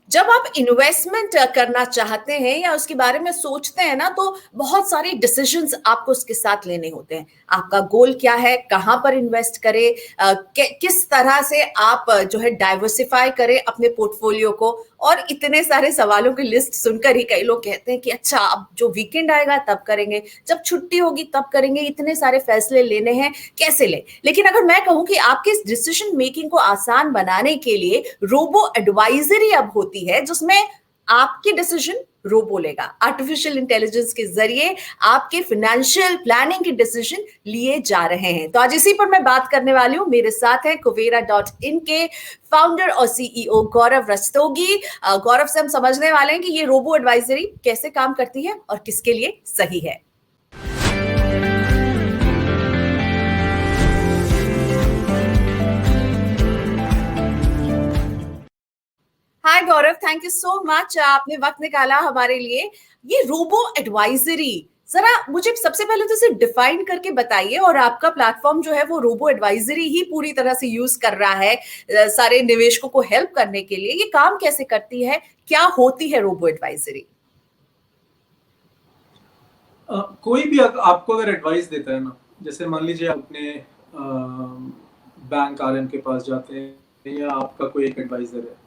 जब आप इन्वेस्टमेंट करना चाहते हैं या उसके बारे में सोचते हैं ना, तो बहुत सारी डिसीजंस आपको उसके साथ लेने होते हैं। आपका गोल क्या है, कहाँ पर इन्वेस्ट करें, किस तरह से आप जो है डाइवर्सिफाई करें अपने पोर्टफोलियो को। और इतने सारे सवालों की लिस्ट सुनकर ही कई लोग कहते हैं कि अच्छा, अब जो वीकेंड आएगा तब करेंगे, जब छुट्टी होगी तब करेंगे, इतने सारे फैसले लेने हैं, कैसे ले। लेकिन अगर मैं कहूं कि आपके इस डिसीजन मेकिंग को आसान बनाने के लिए रोबो एडवाइजरी अब होती है, जिसमें आपके डिसीजन रोबो लेगा। आर्टिफिशियल इंटेलिजेंस के जरिए आपके फाइनेंशियल प्लानिंग के डिसीजन लिए जा रहे हैं। तो आज इसी पर मैं बात करने वाली हूं। मेरे साथ है कुबेरा.इन के फाउंडर और सीईओ गौरव रस्तोगी। गौरव से हम समझने वाले हैं कि ये रोबो एडवाइजरी कैसे काम करती है और किसके लिए सही है। हाय गौरव, थैंक यू सो मच, आपने वक्त निकाला हमारे लिए। ये रोबो एडवाइजरी, जरा मुझे सबसे पहले तो इसे डिफाइन करके बताइए। और आपका प्लेटफॉर्म जो है वो रोबो एडवाइजरी ही पूरी तरह से यूज कर रहा है सारे निवेशकों को हेल्प करने के लिए। ये काम कैसे करती है, क्या होती है रोबो एडवाइजरी? कोई भी आपको अगर एडवाइस देता है ना, जैसे मान लीजिए आप अपने बैंक आरएम के पास जाते हैं या आपका कोई एक एडवाइजर है,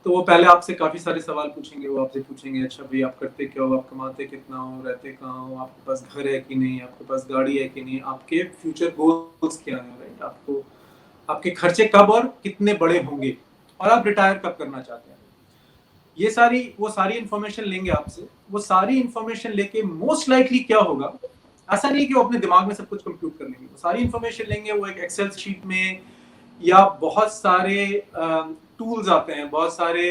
तो वो पहले आपसे काफ़ी सारे सवाल पूछेंगे। वो आपसे पूछेंगे, अच्छा भाई आप करते क्या हो, आप कमाते कितना हो, रहते कहाँ हो, आपके पास घर है कि नहीं, आपके पास गाड़ी है कि नहीं, आपके फ्यूचर गोल्स क्या हैं, राइट, आपको आपके खर्चे कब और कितने बड़े होंगे, और आप रिटायर कब करना चाहते हैं। ये वो सारी इन्फॉर्मेशन लेंगे आपसे। वो सारी इन्फॉर्मेशन लेके मोस्ट लाइकली क्या होगा, ऐसा नहीं कि वो अपने दिमाग में सब कुछ कंप्यूट कर लेंगे। वो सारी इन्फॉर्मेशन लेंगे, वो एक एक्सेल शीट में या बहुत सारे टूल्स आते हैं, बहुत सारे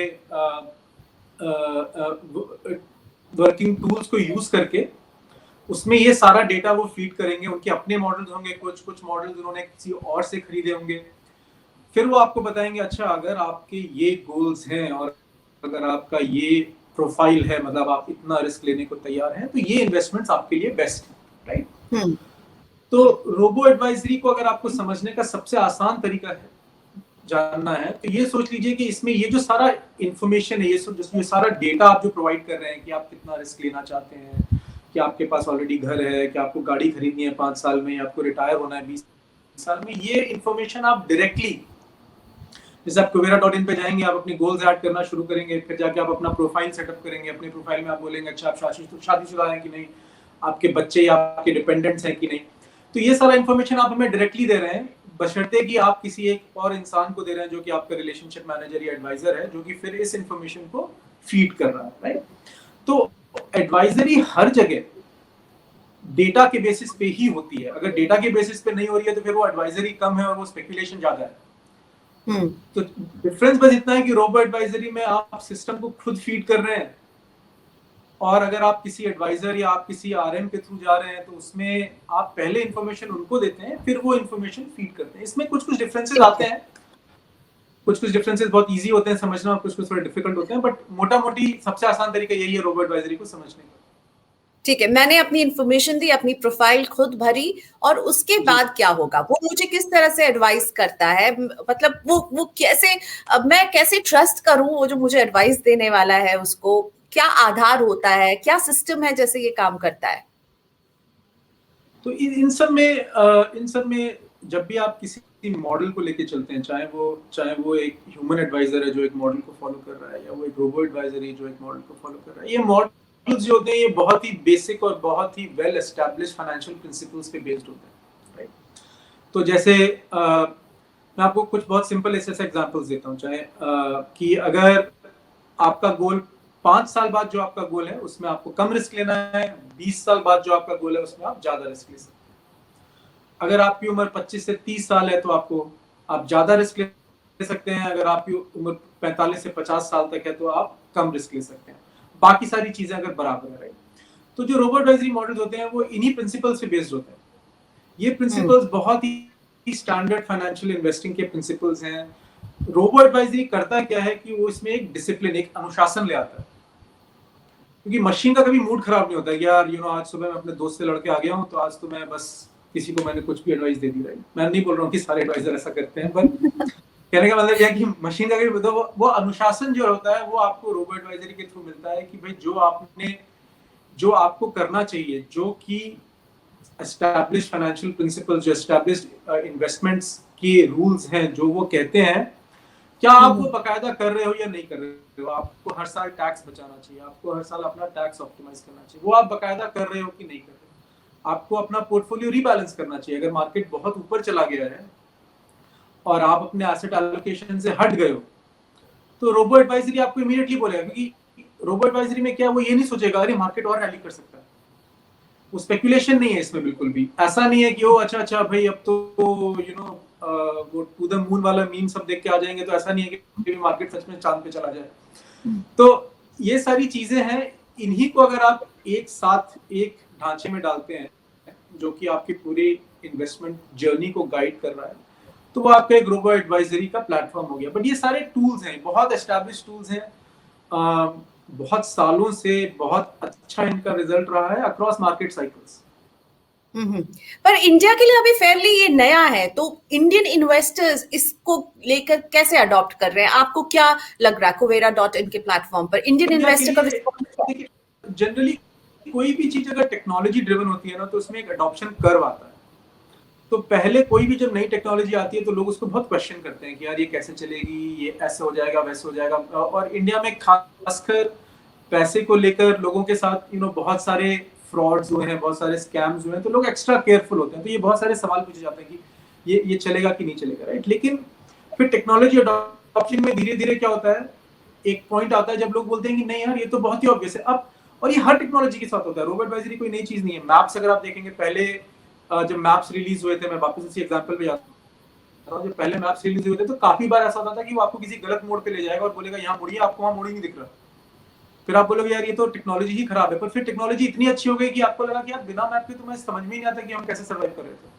वर्किंग टूल्स को यूज करके उसमें ये सारा डेटा वो फीड करेंगे। उनके अपने मॉडल्स होंगे, कुछ मॉडल्स उन्होंने किसी और से खरीदे होंगे। फिर वो आपको बताएंगे, अच्छा अगर आपके ये गोल्स हैं और अगर आपका ये प्रोफाइल है, मतलब आप इतना रिस्क लेने को तैयार हैं, तो ये इन्वेस्टमेंट्स आपके लिए बेस्ट है, राइट। तो रोबो एडवाइजरी को अगर आपको समझने का सबसे आसान तरीका है जानना है, तो ये सोच लीजिए कि इसमें ये जो सारा इंफॉर्मेशन है, ये सारा डेटा आप जो प्रोवाइड कर रहे हैं कि आप कितना रिस्क लेना चाहते हैं, कि आपके पास ऑलरेडी घर है, कि आपको गाड़ी खरीदनी है 5 साल में, या आपको रिटायर होना है 20 साल में, ये इंफॉर्मेशन आप डायरेक्टली, जैसे आप कुबेरा.इन पे जाएंगे, आप अपनी गोल्स ऐड करना शुरू करेंगे, फिर जाके आप अपना प्रोफाइल सेटअप करेंगे। अपने प्रोफाइल में आप बोलेंगे, अच्छा आप शादीशुदा हैं कि नहीं, आपके बच्चे या आपके डिपेंडेंट्स हैं कि नहीं। तो ये सारा इन्फॉर्मेशन आप हमें डायरेक्टली दे रहे हैं, बशर्ते कि आप किसी एक और इंसान को दे रहे हैं जो कि आपका रिलेशनशिप मैनेजर या एडवाइजर है, जो कि फिर इस इन्फॉर्मेशन को फीड कर रहा है, राइट। तो एडवाइजरी हर जगह डेटा के बेसिस पे ही होती है। अगर डेटा के बेसिस पे नहीं हो रही है तो फिर वो एडवाइजरी कम है और वो स्पेकुलेशन ज्यादा है। तो डिफरेंस बस इतना है कि रोबो एडवाइजरी में आप सिस्टम को खुद फीड कर रहे हैं, और अगर आप किसी एडवाइजर या आप किसी आरएम के थ्रू जा रहे हैं तो उसमें आप पहले इंफॉर्मेशन उनको देते हैं, फिर वो इंफॉर्मेशन फीड करते हैं। इसमें कुछ डिफरेंसेस आते हैं, कुछ डिफरेंसेस बहुत इजी होते हैं समझना, और कुछ थोड़े डिफिकल्ट होते हैं, बट मोटा मोटी सबसे आसान तरीका यही है रोबो एडवाइजरी को समझने का। ठीक है, मैंने अपनी इंफॉर्मेशन दी, अपनी प्रोफाइल खुद भरी, और उसके बाद क्या होगा? वो मुझे किस तरह से एडवाइस करता है, मतलब वो कैसे, मैं कैसे ट्रस्ट करूं वो जो मुझे एडवाइस देने वाला है, उसको क्या आधार होता है, क्या सिस्टम है जैसे ये काम करता है? तो इन सब में जब भी आप किसी मॉडल को लेके चलते हैं, चाहे वो एक ह्यूमन एडवाइजर है जो एक मॉडल को फॉलो कर रहा है, या वो एक रोबो एडवाइजर है जो एक मॉडल को फॉलो कर रहा है, ये मॉडल्स जो होते हैं ये बहुत ही बेसिक और बहुत ही वेल एस्टैब्लिश्ड फाइनेंशियल प्रिंसिपल्स पे बेस्ड होते हैं, राइट। तो जैसे मैं आपको कुछ बहुत सिंपल ऐसे एग्जांपल्स देता हूँ। चाहे कि अगर आपका गोल 5 साल बाद जो आपका गोल है उसमें आपको कम रिस्क लेना है, 20 साल बाद जो आपका गोल है उसमें आप ज्यादा रिस्क ले सकते हैं। अगर आपकी उम्र 25 से 30 साल है तो आप ज्यादा रिस्क ले सकते हैं। अगर आपकी उम्र 45 से 50 साल तक है तो आप कम रिस्क ले सकते हैं। बाकी सारी चीजें अगर बराबर है, तो जो रोबो एडवाइजरी मॉडल्स होते हैं वो इन्हीं प्रिंसिपल्स पे बेस्ड होते हैं। ये प्रिंसिपल्स बहुत ही स्टैंडर्ड फाइनेंशियल इन्वेस्टिंग के प्रिंसिपल्स हैं। रोबो एडवाइजरी करता क्या है कि वो इसमें एक डिसिप्लिन, एक अनुशासन ले आता है, क्योंकि मशीन का कभी मूड खराब नहीं होता है यार आज सुबह मैं अपने दोस्त से लड़के आ गया हूँ तो आज तो मैं बस किसी को मैंने कुछ भी एडवाइस दे दी। रही मैं नहीं बोल रहा हूँ कि सारे एडवाइजर ऐसा करते हैं, पर कहने का मतलब यह कि मशीन का तो वो अनुशासन जो होता है वो आपको रोबो एडवाइजरी के थ्रू मिलता है कि भाई जो आपको करना चाहिए, जो कि एस्टैब्लिश्ड फाइनेंशियल प्रिंसिपल्स, जो एस्टैब्लिश्ड इन्वेस्टमेंट्स के रूल्स हैं, जो वो कहते हैं, क्या आप वो बकायदा कर रहे हो या नहीं कर रहे हो। आपको हर साल टैक्स बचाना चाहिए, आपको हर साल अपना टैक्स ऑप्टिमाइज करना चाहिए, वो आप बकायदा कर रहे हो कि नहीं कर रहे हो। आपको अपना पोर्टफोलियो रीबैलेंस करना चाहिए। अगर मार्केट बहुत ऊपर चला गया है और आप अपने एसेट एलोकेशन से हट गए हो, तो रोबो एडवाइजरी आपको इमीडिएटली बोलेगा, क्योंकि रोबो एडवाइजरी में क्या, वो ये नहीं सोचेगा अरे मार्केट और रैली कर सकता है। वो स्पेकुलेशन नहीं है इसमें बिल्कुल भी। ऐसा नहीं है कि ओ अच्छा भाई अब तो वो टू द मून वाला मीम सब देख के आ जाएंगे, तो ऐसा नहीं है कि मार्केट सच में चांद पे चला जाए। तो ये सारी चीजें हैं, इन्हीं को अगर आप एक साथ एक ढांचे में डालते हैं जो कि आपकी पूरी इन्वेस्टमेंट जर्नी को गाइड कर रहा है, तो वो आपका एक रोबो एडवाइजरी का प्लेटफॉर्म हो गया। बट ये सारे टूल्स हैं, बहुत एस्टैब्लिश टूल्स हैं, बहुत सालों से बहुत अच्छा इनका रिजल्ट रहा है अक्रॉस मार्केट साइकिल्स। पर इंडिया के लिए अभी फेयरली ये नया है, तो इंडियन इन्वेस्टर्स इसको लेकर कैसे अडॉप्ट कर रहे हैं? आपको क्या लग रहा है Kuvera.in के प्लेटफॉर्म पर इंडियन इन्वेस्टर का रिस्पॉन्स क्या है? जनरली कोई भी चीज अगर टेक्नोलॉजी ड्रिवन होती है ना, तो उसमें एक अडॉप्शन कर्व आता है। तो पहले कोई भी जब नई टेक्नोलॉजी आती है तो लोग उसको बहुत क्वेश्चन करते हैं कि यार ये कैसे चलेगी, ये ऐसे हो जाएगा, वैसे हो जाएगा। और इंडिया में खासकर पैसे को लेकर लोगों के साथ बहुत सारे फ्रॉड्स हुए हैं, बहुत सारे स्कैम्स हुए हैं, तो लोग एक्स्ट्रा केयरफुल होते हैं। तो ये बहुत सारे सवाल पूछे जाते हैं कि ये चलेगा कि नहीं चलेगा, राइट। लेकिन फिर टेक्नोलॉजी अडॉप्शन में धीरे धीरे क्या होता है, एक पॉइंट आता है जब लोग बोलते हैं कि नहीं यार ये तो बहुत ही ऑब्वियस है। अब और ये हर टेक्नोलॉजी के साथ होता है, रोबो एडवाइजरी कोई नई चीज नहीं है। मैप्स अगर आप देखेंगे, पहले जब मैप्स रिलीज हुए थे, मैं वापस इसी एग्जांपल पे जाता हूं, जब पहले मैप्स रिलीज हुए थे तो काफी बार ऐसा होता था कि वो आपको किसी गलत मोड़ पे ले जाएगा और बोलेगा यहाँ मुड़िए, आपको वहां मोड़ ही नहीं दिख रहा। फिर आप बोलोगे यार ये तो टेक्नोलॉजी ही खराब है। पर फिर टेक्नोलॉजी इतनी अच्छी हो गई कि आपको लगा कि यार बिना मैप के तो मैं समझ में ही नहीं आता कि हम कैसे सर्वाइव कर रहे थे।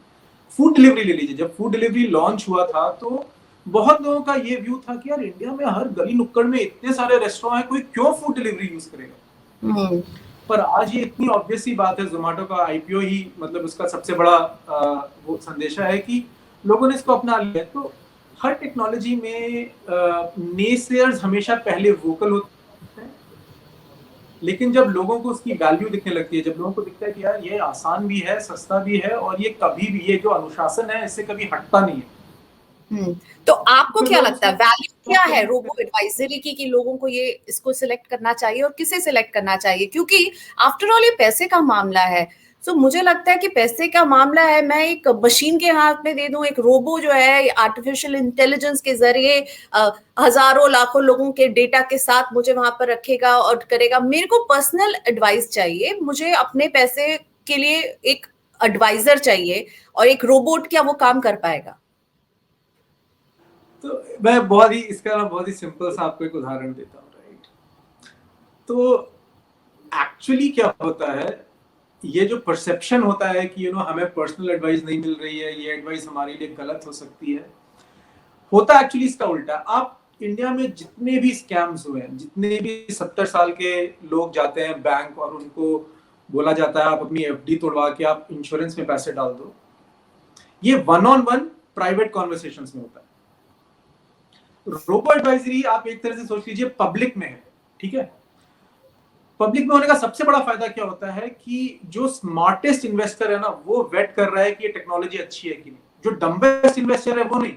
फूड डिलीवरी ले लीजिए, जब फूड डिलीवरी लॉन्च हुआ था तो बहुत लोगों का ये व्यू था कि यार इंडिया में हर गली नुक्कड़ में इतने सारे रेस्टोरेंट हैं, कोई क्यों फूड डिलीवरी यूज करेगा। पर आज ये इतनी ऑब्वियस सी बात है, जोमेटो का आईपीओ ही मतलब उसका सबसे बड़ा वो संदेशा है कि लोगों ने इसको अपना लिया। तो हर टेक्नोलॉजी में नेसेयर्स हमेशा पहले वोकल होते हैं, लेकिन जब लोगों को उसकी वैल्यू दिखने लगती है, जब लोगों को दिखता है कि यार ये आसान भी है, सस्ता भी है, और ये कभी भी, ये जो अनुशासन है इससे कभी हटता नहीं है। तो आपको क्या लगता है वैल्यू क्या है रोबो एडवाइजरी की, कि लोगों को ये इसको सिलेक्ट करना चाहिए और किसे सिलेक्ट करना चाहिए? क्योंकि आफ्टर ऑल ये पैसे का मामला है। सो मुझे लगता है कि पैसे का मामला है, मैं एक मशीन के हाथ में दे दूं, एक रोबो जो है आर्टिफिशियल इंटेलिजेंस के जरिए हजारों लाखों लोगों के डेटा के साथ मुझे वहां पर रखेगा और करेगा। मेरे को पर्सनल एडवाइस चाहिए, मुझे अपने पैसे के लिए एक एडवाइजर चाहिए, और एक रोबोट क्या वो काम कर पाएगा? तो मैं इसका बहुत ही सिंपल सा आपको एक उदाहरण देता हूँ, राइट। तो एक्चुअली क्या होता है, ये जो परसेप्शन होता है कि हमें पर्सनल एडवाइस नहीं मिल रही है, ये एडवाइस हमारे लिए गलत हो सकती है, होता एक्चुअली इसका उल्टा। आप इंडिया में जितने भी स्कैम्स हुए हैं, जितने भी 70 साल के लोग जाते हैं बैंक और उनको बोला जाता है आप अपनी एफडी तोड़वा के आप इंश्योरेंस में पैसे डाल दो, ये 1-on-1 प्राइवेट कॉन्वर्सेशंस में होता है। रोबो एडवाइजरी आप एक तरह से सोच लीजिए पब्लिक में है, ठीक है। पब्लिक में होने का सबसे बड़ा फायदा क्या होता है कि जो स्मार्टेस्ट इन्वेस्टर है ना, वो वेट कर रहा है कि ये टेक्नोलॉजी अच्छी है कि नहीं। जो डम्बेस्ट इन्वेस्टर है वो नहीं,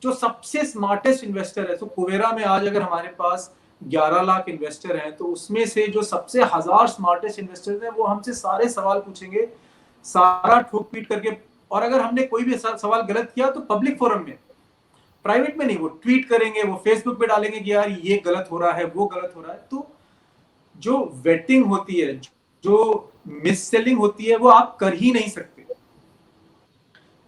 जो सबसे स्मार्टेस्ट इन्वेस्टर है। तो कुवेरा में आज अगर हमारे पास 11 लाख इन्वेस्टर हैं, तो उसमें से जो सबसे 1000 स्मार्टेस्ट इन्वेस्टर हैं, वो हमसे सारे सवाल पूछेंगे, सारा ठोक पीट करके। और अगर हमने कोई भी सवाल गलत किया तो पब्लिक फोरम में, प्राइवेट में नहीं, वो ट्वीट करेंगे, वो फेसबुक पे डालेंगे कि यार ये गलत हो रहा है, वो गलत हो रहा है। तो जो वेटिंग होती है, जो मिस सेलिंग होती है, वो आप कर ही नहीं सकते।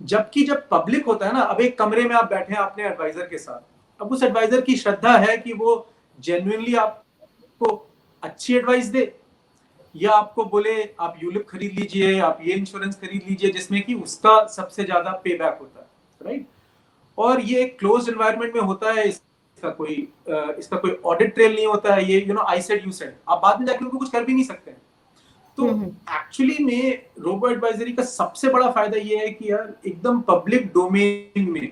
जबकि जब पब्लिक होता है ना, अब एक कमरे में आप बैठे हैं अपने एडवाइजर के साथ, अब उस एडवाइजर की श्रद्धा है कि वो जेन्युइनली आपको अच्छी एडवाइस दे, या आपको बोले आप यूलिप खरीद लीजिए, आप ये इंश्योरेंस खरीद लीजिए, जिसमें कि उसका सबसे ज्यादा पे बैक होता है, राइट। और ये एक क्लोज एनवायरनमेंट में होता है, इसका कोई ऑडिट ट्रेल नहीं होता है। ये आई सेड यू सेड, आप बाद में जाके उनको कुछ कर भी नहीं सकते। तो एक्चुअली में रोबो एडवाइजरी का सबसे बड़ा फायदा ये है कि यार एकदम पब्लिक डोमेन में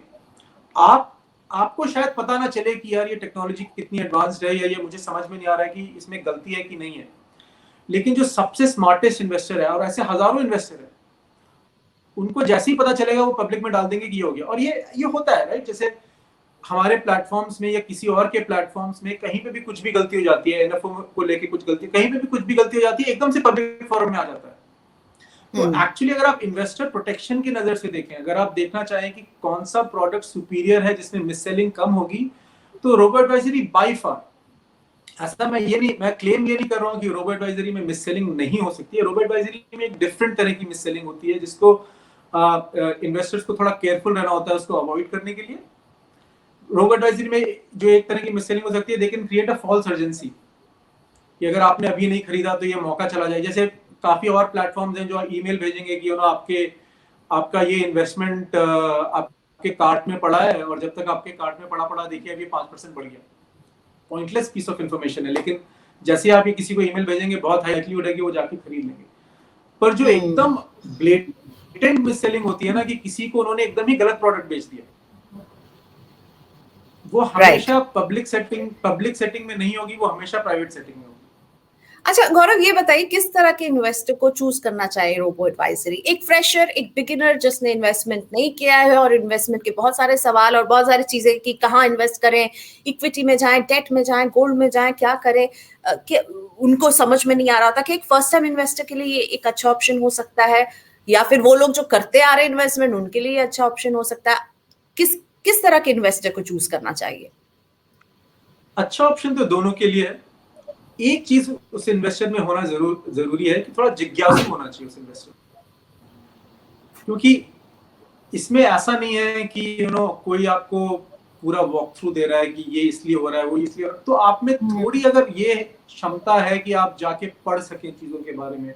आप आपको शायद पता ना चले कि यार ये टेक्नोलॉजी कितनी एडवांस्ड है, या ये मुझे समझ में नहीं आ रहा है कि इसमें गलती है कि नहीं है। लेकिन जो सबसे स्मार्टेस्ट इन्वेस्टर है, और ऐसे हजारों इन्वेस्टर है, उनको जैसे ही पता चलेगा वो पब्लिक में डाल देंगे कि ये हो गया। और ये होता है राइट, जैसे हमारे प्लेटफॉर्म्स में या किसी और के प्लेटफॉर्म्स में कहीं पे भी कुछ भी गलती हो जाती है, एनएफओ को लेके कुछ गलती, कहीं पे भी कुछ भी गलती हो जाती है, एकदम से पब्लिक फोरम में आ जाता है। तो एक्चुअली अगर आप इन्वेस्टर प्रोटेक्शन की नजर से देखें, अगर आप देखना चाहें कि कौन सा प्रोडक्ट सुपीरियर है जिसमें मिस सेलिंग कम होगी, तो रोबो एडवाइजरी बाय फार, ऐसा मैं क्लेम ये नहीं कर रहा हूँ कि रोबो एडवाइजरी में मिस सेलिंग नहीं हो सकती है। रोबो एडवाइजरी में एक डिफरेंट तरह की मिस सेलिंग होती है, जिसको इन्वेस्टर्स को थोड़ा केयरफुल रहना होता है उसको अवॉइड करने के लिए। रोबो एडवाइजरी में जो एक तरह की मिस सेलिंग हो सकती है, they can create a false urgency कि अगर आपने अभी नहीं खरीदा तो ये मौका चला जाए। जैसे काफी और प्लेटफॉर्म्स हैं जो ईमेल भेजेंगे कि आपका ये इन्वेस्टमेंट आपके कार्ट में पड़ा है, और जब तक आपके कार्ट में पड़ा देखिए अभी 5% बढ़ गया। पॉइंटलेस पीस ऑफ इन्फॉर्मेशन है, लेकिन जैसे आप ये किसी को ईमेल भेजेंगे बहुत हाई लाइक्लीहुड है कि वो जाके खरीद लेंगे। पर जो एकदम ब्लेटेंट मिस सेलिंग होती है ना, कि किसी को उन्होंने एकदम ही गलत प्रोडक्ट बेच दिया, वो हमेशा पब्लिक सेटिंग में नहीं होगी, वो हमेशा प्राइवेट सेटिंग में होगी। अच्छा गौरव, ये बताइए किस तरह के इन्वेस्टर को चूज करना चाहिए रोबो एडवाइजरी? एक फ्रेशर, एक बिगिनर जिसने इन्वेस्टमेंट नहीं किया है और इन्वेस्टमेंट के बहुत सारे सवाल और बहुत सारी चीजें कि कहाँ इन्वेस्ट करें, इक्विटी में जाएं, डेट में जाएं, गोल्ड में जाएं, क्या करें, उनको समझ में नहीं आ रहा था कि एक फर्स्ट टाइम इन्वेस्टर के लिए एक अच्छा ऑप्शन हो सकता है, या फिर वो लोग जो करते आ रहे इन्वेस्टमेंट उनके लिए अच्छा ऑप्शन हो सकता है। किस तरह के इन्वेस्टर को चूज करना चाहिए? अच्छा ऑप्शन तो दोनों के लिए है। एक चीज उस इन्वेस्टर में होना जरूरी है कि थोड़ा जिज्ञासु होना चाहिए उस इन्वेस्टर, क्योंकि इसमें ऐसा नहीं है कि कोई आपको पूरा वॉक थ्रू दे रहा है कि ये इसलिए हो रहा है, वो इसलिए हो रहा है। तो आप में थोड़ी अगर ये क्षमता है कि आप जाके पढ़ सकें चीजों के बारे में,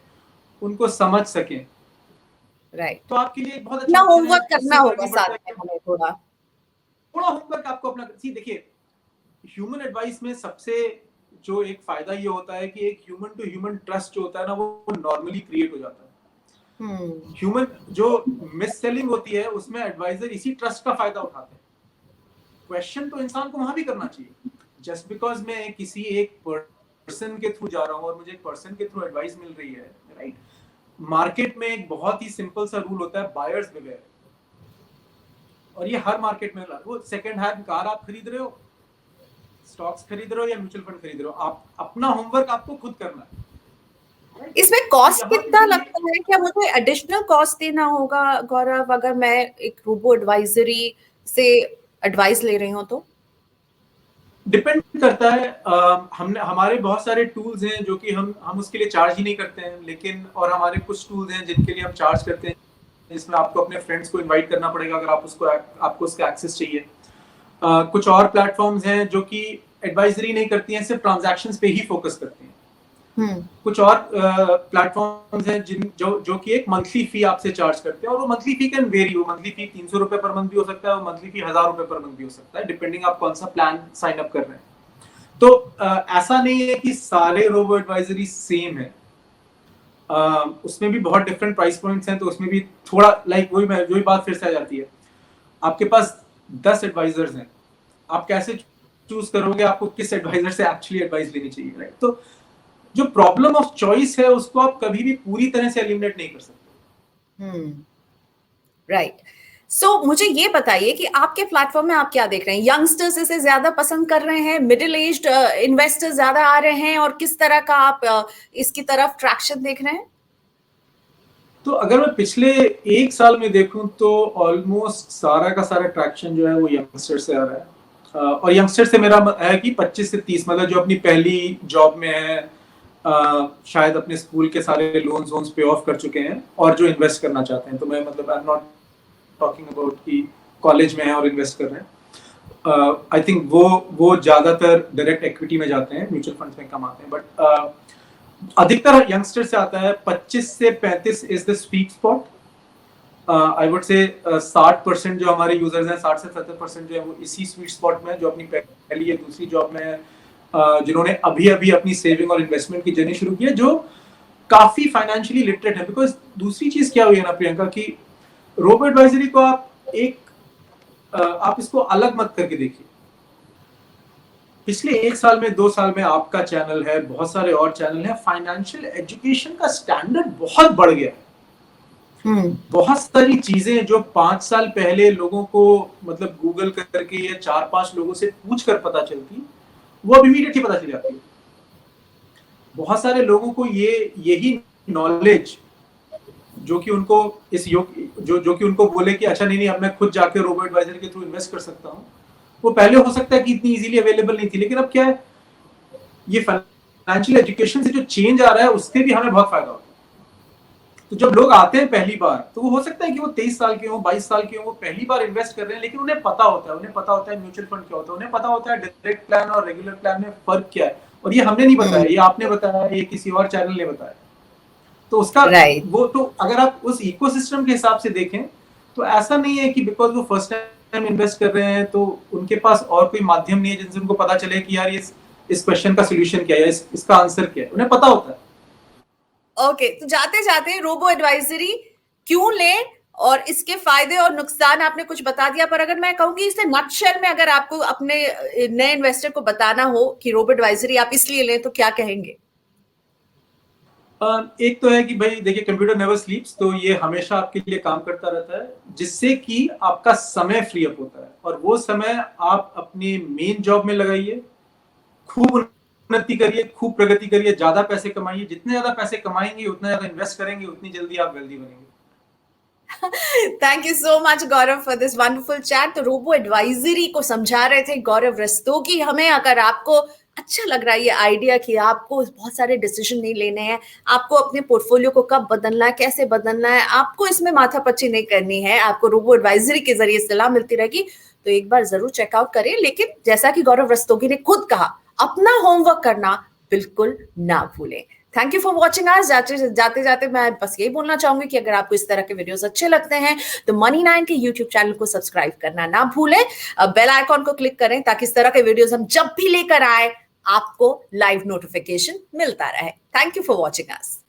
उनको समझ सकें, राइट, तो आपके लिए बहुत अच्छा होमवर्क करना होगा साथ में हमें, थोड़ा होमवर्क आपको अपना। देखिए, ह्यूमन एडवाइस में सबसे जो एक फायदा ये होता है कि एक ह्यूमन टू ह्यूमन ट्रस्ट जो होता है ना, वो नॉर्मली क्रिएट हो जाता है। ह्यूमन जो मिस सेलिंग होती है उसमें एडवाइजर इसी ट्रस्ट का फायदा उठाते हैं। क्वेश्चन तो इंसान को वहां भी करना चाहिए। जस्ट बिकॉज मैं किसी एक पर्सन के थ्रू जा रहा हूँ और मुझे एक पर्सन के थ्रू एडवाइस मिल रही है, राइट, मार्केट में एक बहुत ही सिंपल सा रूल होता है, बायर्स बिवेयर। और ये हर मार्केट में, वो सेकंड हैंड कार आप खरीद रहे हो, स्टॉक्स खरीद रहे हो या म्यूचुअल फंड खरीद रहे हो, आप अपना होमवर्क आपको खुद करना है। इसमें कॉस्ट कितना लगता है? क्या मुझे एडिशनल कॉस्ट देना होगा गौरव, अगर मैं एक रोबो एडवाइजरी से एडवाइस ले रही हूँ तो? डिपेंड करता है। हमारे बहुत सारे टूल्स हैं जो कि हम उसके लिए चार्ज ही नहीं करते हैं, लेकिन और हमारे कुछ टूल्स हैं जिनके लिए हम चार्ज करते हैं, जिसमें आपको अपने फ्रेंड्स को इनवाइट करना पड़ेगा अगर आपको उसका एक्सेस चाहिए। कुछ और प्लेटफॉर्म्स हैं जो कि एडवाइजरी नहीं करती हैं, सिर्फ ट्रांजैक्शंस पे ही फोकस करती हैं। कुछ और प्लेटफॉर्म्स हैं जो कि एक मंथली फी आपसे चार्ज करते हैं, और वो मंथली फी कैन वेरी। वो मंथली फी 300 रुपए पर मंथ भी हो सकता है, वो मंथली फी 1000 रुपए पर मंथ भी हो सकता है, डिपेंडिंग आप कौन सा प्लान साइन अप कर रहे हैं। तो ऐसा नहीं है कि सारे रोबो एडवाइजरी सेम है, उसमें भी बहुत डिफरेंट प्राइस पॉइंट्स हैं। तो उसमें भी थोड़ा वही बात फिर से आ जाती है, आपके पास 10 एडवाइजर्स हैं, आप कैसे चूज करोगे आपको किस एडवाइजर से एक्चुअली एडवाइस लेनी चाहिए, राइट? तो जो प्रॉब्लम ऑफ चॉइस है उसको आप कभी भी पूरी तरह से एलिमिनेट नहीं कर सकते। राइट। सो मुझे ये बताइए कि आपके प्लेटफॉर्म में आप क्या देख रहे हैं? यंगस्टर्स इसे ज्यादा पसंद कर रहे हैं, मिडिल एज्ड इन्वेस्टर्स ज्यादा आ रहे हैं, और किस तरह का आप इसकी तरफ ट्रैक्शन देख रहे हैं? तो अगर मैं पिछले 1 साल में देखूं तो ऑलमोस्ट सारा का सारा ट्रैक्शन जो है वो यंगस्टर से आ रहा है। और यंगस्टर से मेरा है कि 25 से 30, मतलब जो अपनी पहली जॉब में है, शायद अपने स्कूल के सारे लोन्स पे ऑफ कर चुके हैं और जो इन्वेस्ट करना चाहते हैं। तो मैं I am not talking about कि कॉलेज में है और इन्वेस्ट कर रहे हैं। आई थिंक वो ज्यादातर डायरेक्ट इक्विटी में जाते हैं, म्यूचुअल फंड्स में कम आते हैं, बट अधिकतर यंगस्टर से आता है। 25 से 35 is the sweet spot. I would say 60% जो हमारे यूजर्स हैं, 60 से 70% जो है वो इसी स्वीट स्पॉट में, जो अपनी पहली या दूसरी जॉब में है, जिन्होंने अभी अपनी सेविंग और इन्वेस्टमेंट की जर्नी शुरू की है, जो काफी फाइनेंशियली लिटरेट है। बिकॉज दूसरी चीज क्या हुई है ना प्रियंका, कि रोबो एडवाइजरी को आप एक आप इसको अलग मत करके देखिए। पिछले 1 साल में 2 साल में आपका चैनल है, बहुत सारे और चैनल हैं, फाइनेंशियल एजुकेशन का स्टैंडर्ड बहुत बढ़ गया है। बहुत सारी चीजें जो 5 साल पहले लोगों को मतलब गूगल करके या 4-5 लोगों से पूछ कर पता चलती, वो अब इमीडिएटली पता चल जाती है। बहुत सारे लोगों को यही नॉलेज जो कि उनको जो कि उनको बोले कि अच्छा नहीं अब मैं खुद जाके रोबो एडवाइजर के थ्रू इन्वेस्ट कर सकता हूँ, वो पहले हो सकता है कि इतनी इजीली अवेलेबल नहीं थी, लेकिन अब क्या है, ये फाइनेंशियल एजुकेशन से जो चेंज आ रहा है उससे भी हमें बहुत फायदा होता है। तो जब लोग आते हैं पहली बार, तो वो हो सकता है कि वो 23 साल के हो, 22 साल के हो, वो पहली बार इन्वेस्ट कर रहे हैं, लेकिन उन्हें पता होता है म्यूचुअल फंड क्या होता है, उन्हें पता होता है डायरेक्ट प्लान और रेगुलर प्लान में फर्क क्या है, और ये हमने नहीं बताया, ये आपने बताया, ये किसी और चैनल ने बताया। तो उसका वो तो अगर आप उस इकोसिस्टम के हिसाब से देखें तो ऐसा नहीं है कि बिकॉज वो फर्स्ट टाइम इन्वेस्ट कर रहे हैं तो उनके पास और कोई माध्यम नहीं है जिनसे उनको पता चले कि यार इस क्वेश्चन का सोल्यूशन क्या है, इसका आंसर क्या है, उन्हें पता होता है। ओके, तो जाते जाते रोबो एडवाइजरी क्यों लें और इसके फायदे और नुकसान आपने कुछ बता दिया, पर अगर मैं कहूंगी इसे नटशेल में अगर आपको अपने नए इन्वेस्टर को बताना हो कि रोबो एडवाइजरी आप इसलिए लें, तो क्या कहेंगे? एक तो है कि भाई देखिए, कंप्यूटर नेवर स्लीप्स, तो ये हमेशा आपके लिए काम करता रहता है, जिससे कि आपका समय फ्री अप होता है, और वो समय आप अपनी मेन जॉब में लगाइए, खूब उन्नति करिए, खूब प्रगति करिए, ज्यादा पैसे कमाइए, जितने ज्यादा पैसे कमाएंगे उतना ज्यादा इन्वेस्ट करेंगे, उतनी जल्दी आप वेल्दी बनेंगे। Thank you so much Gaurav for this wonderful chat. तो रोबो एडवाइजरी को समझा रहे थे गौरव रस्तोगी हमें। अगर आपको अच्छा लग रहा है ये आइडिया कि आपको बहुत सारे डिसीजन नहीं लेने हैं, आपको अपने पोर्टफोलियो को कब बदलना है, कैसे बदलना है, आपको इसमें माथापच्ची नहीं करनी है, आपको रोबो एडवाइजरी के जरिए सलाह मिलती रहेगी, तो एक बार जरूर चेकआउट करें। लेकिन जैसा कि गौरव रस्तोगी ने खुद कहा, अपना होमवर्क करना बिल्कुल ना भूलें। थैंक यू फॉर वॉचिंग आज। जाते जाते मैं बस यही बोलना चाहूंगी कि अगर आपको इस तरह के वीडियोस अच्छे लगते हैं तो Money9 के यूट्यूब चैनल को सब्सक्राइब करना ना भूलें, बेल आइकॉन को क्लिक करें ताकि इस तरह के वीडियोस हम जब भी लेकर आए आपको लाइव नोटिफिकेशन मिलता रहे। Thank you for watching us.